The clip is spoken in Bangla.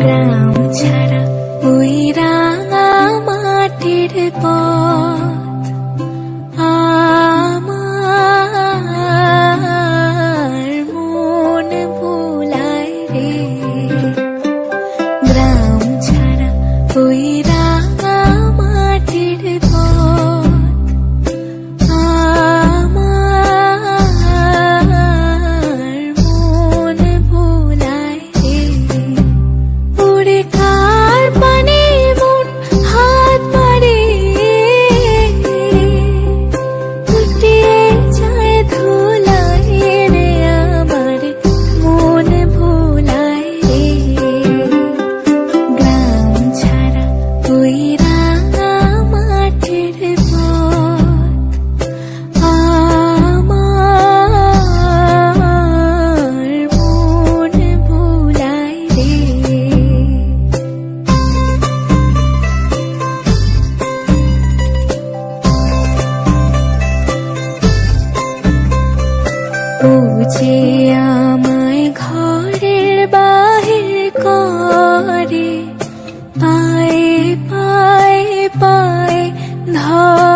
গ্রাম ছাড়া ওই রাঙা মাটির পথ আমার মন ভোলায় রে। গ্রাম ছাড়া ওই রাঙা মাটির পথ আমার মন ভোলায় রে। ওরে কার পানে মন হাত পারে উঠিয়ে যায় ধুলায় রে আমার মন ভোলায় রে। গ্রাম ছাড়া ওই রাঙা মাটির পথ আমার মন ভোলায় রে। ও যে আমায় ঘরের বাহির করে পায়ে পায়ে পায়ে ধরে।